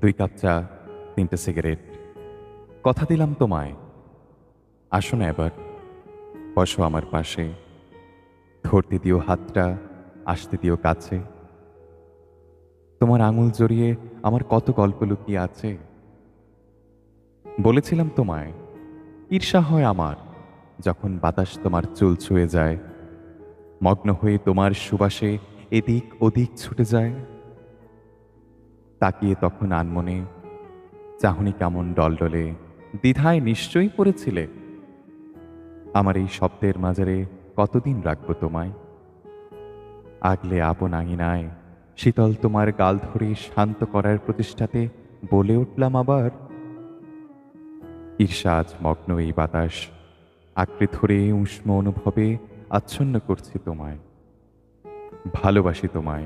2 cup চা, 3টে cigarette. কথা দিলাম তোমায়। আসো না এবার, বসো আমার পাশে। ধরতে দিও হাতটা, আসতে দিও কাছে। তোমার আঙুল জড়িয়ে আমার কত গল্প লুকিয়ে আছে। বলেছিলাম তোমায়, ঈর্ষা হয় আমার যখন বাতাস তোমার চুল ছুঁয়ে যায়, মগ্ন হয়ে তোমার সুবাসে এদিক ওদিক ছুটে যায়। তাকিয়ে তখন আনমনে চাহনি কেমন ডলডলে, দ্বিধায় নিশ্চয়ই পড়েছিলে। আমার এই শব্দের মাঝারে কতদিন রাখবো তোমায়? আগলে আপন আঙিনায় শীতল তোমার গাল ধরে শান্ত করার প্রতিষ্ঠাতে বলে উঠলাম আবার, ঈর্ষা আজ মগ্ন এই বাতাস আঁকড়ে ধরে উষ্ণ অনুভবে আচ্ছন্ন করছি তোমায়। ভালোবাসি তোমায়।